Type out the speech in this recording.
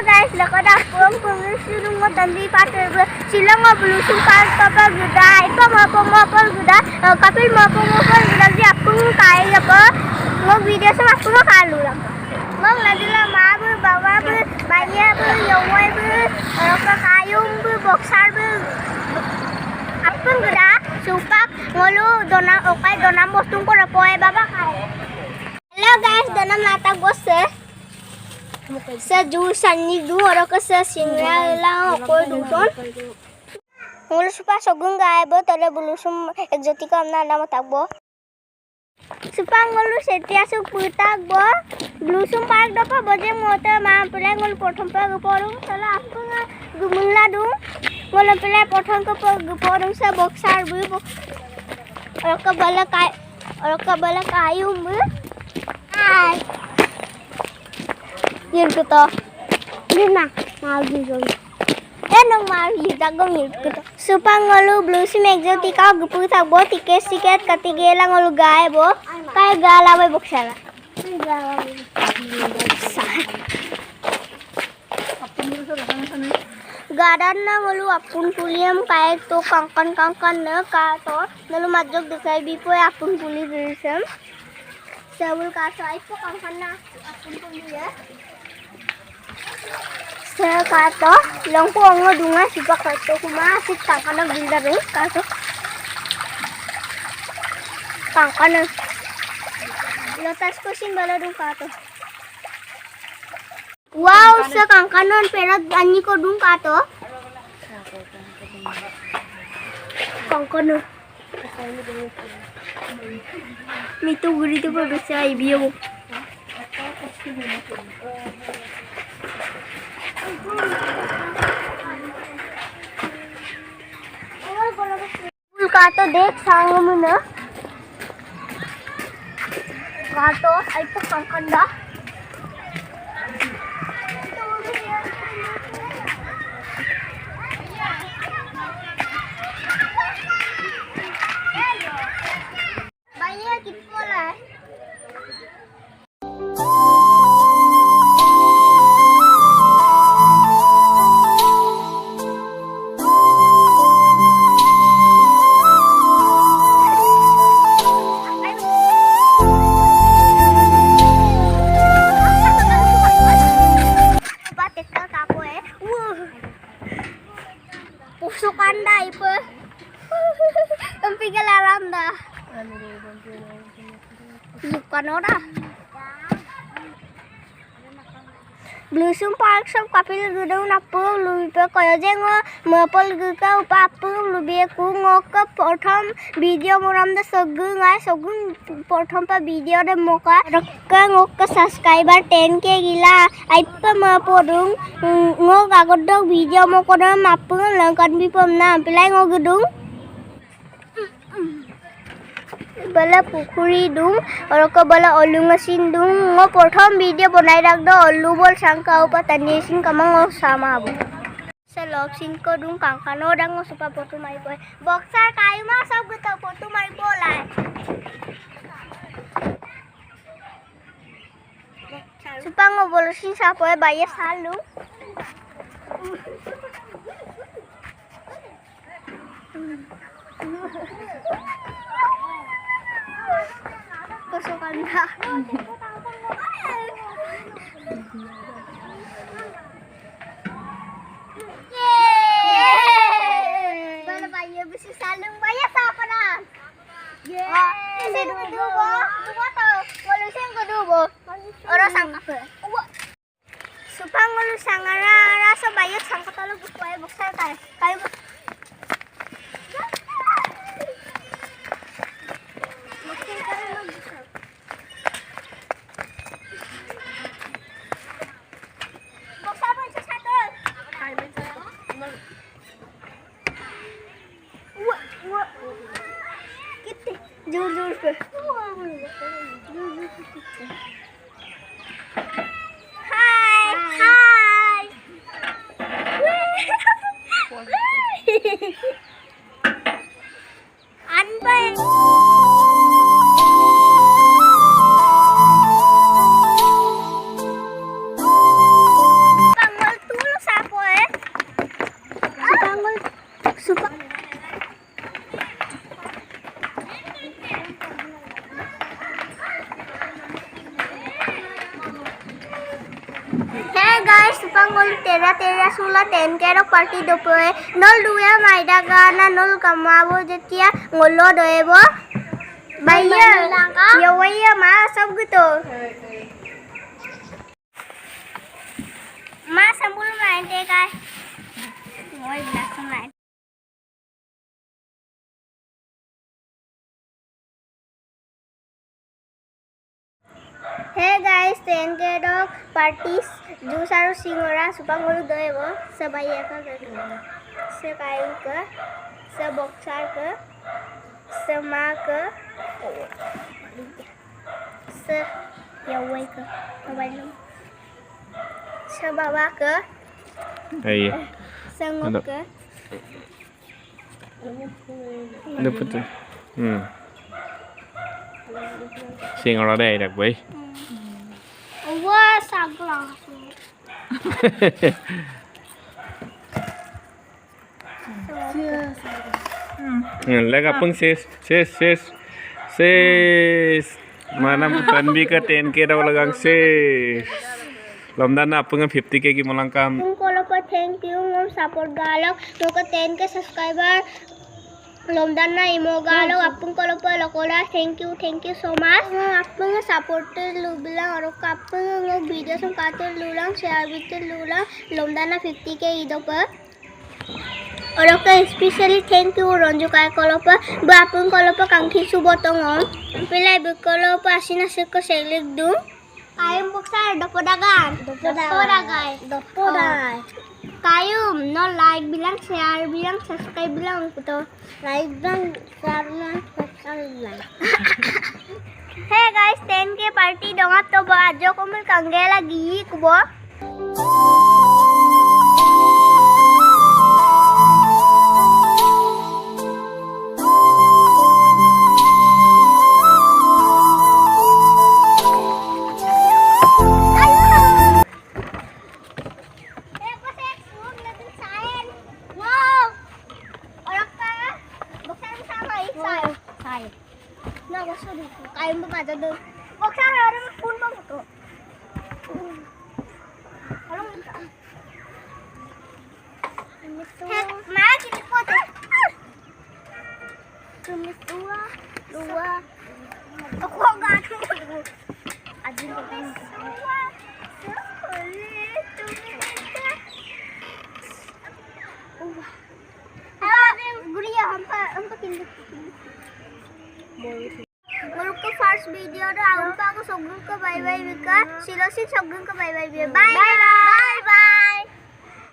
guys, lakad ako ang pangisiling mo Tanvi Patir silang blusum park papa guda ito mapol guda kapil mapol guda ji apung kai apa mo video sa apung kalu lang mo ladila ma bu baba bu baya bu yowai bu ka kayum bu boxer bu apung guda supak ngolu dona okai dona bostung ko rapoy baba kai. Hello guys, donam latag bose sa jus sanni du oro ka sa singra la ko duson ngul supa sogung gaebo tole bulusum exotica amna nama tagbo supa ngulu setia su putagbo bulusum park dopa boje mota ma pele ngul prothom pa goporum tala apung gumula du ngul pele prothom ko goporum sa boxer bu oro ka bala kayum bu ai Yun ko to. Yun na. Mahagi ko. Nang mahagi. Dagong yun ko to. Supang ngolu blusum exotica gupu thakbo tiket katigela ngolu gaebo. Kaya gala may buksara. Gadan na ngolu apun puliam kaya to kangkan na ka to. Nalu majog dekai bipo apun puli birisam. Sabul ka so ay po kangkan na apun puli ya. Saya kata, langko ang dunga sipa kato kumasit tangkana bindaro kato. Tangkana. Lotas ko simbala dung kato. Wow, sa kangkanon perat anyi ko dung kato. Kangkano. Mito guri to pa bisa ibiyo. का तो देख सांग मुना का तो app कंकंडा भैया कितना है Pusukanda ipo. Tempi galaranda. Bukan ora. Blusum park सब kapil gudau napu lupa kaya jengo mapol guka upapu lubi ku ngok prothom video moram da sogung prothom pa video de moka rakka ngok subscriber 10k gila aipa mapodung ngok agodok video mokodam mapu langkan bipom na pilai ngogudung bala pukhuri dung oro ko bala olung asin dung ngo prothom video banai rak do olu bol sangka upa tani sin kamang sama abu sa log sin ko dung kangkano dang ngo supa foto mai boy boxer kayu ma sab guta foto mai bolai supa ngo bolosin sa poe baye salu Pusukanda. Yeay! Bala bayi besi salung bayi siapa nak? Yeay! Isi dua to. Walau sen kedua. Orang sangka. Supang walau sangara rasa bayi sangka talo bukuai boxer kai. Kai jujur ke hai anbai Hey guys, supangol tera sula 10K ro party dopoe nol duya maida gana nol kamabo jetia ngolo doebo baiya yawaiya ma sab guto ma sambul mainte kai ngoi blason lai Hey guys, 10K dog parties juice aru singora supangol doebo sabaiya ka se kayu ka se boxer ka se ma ka se yawai ka mobile se baba ka Ay. se ngok ka Dapat tu. Sing orang dah dak boy. Wah, sagla. Lega pun ses. Mana Tanvi ka 10K dah lagang ses. Lomdan apa ngan 50K ki malangkam. Kalau per thank you ngom support galak, moga 10K subscriber. Lomdan na imo galak, apun kalau per lokola thank you so much. Apun support lu bilang orang apun ngom video sem katur lulang share bitul lulang. Lomdan na 50K ido per. Orang ka especially thank you Ronju kai kalau per, apun kalau per kangki subotong om. Pilai kalau per asina seko selik dum. Kayum buksa dopodagan. Kayum no like bilang share bilang subscribe bilang puto. Like bilang share bilang subscribe bilang. Hey guys, 10K party dong to bajo kumul kangge lagi kubo. Nah, bosok dulu. Kayu baca dulu. Boksa orang pun bang tu. Kalau minta. Hek, mana kita foto? Tumis dua. Aku agak tu. Aji kita. Guria, hampa kindu. Muluk ke first video dah, hampa aku sogul ke bye bye bika, silosin sogul ke bye bye bye bye.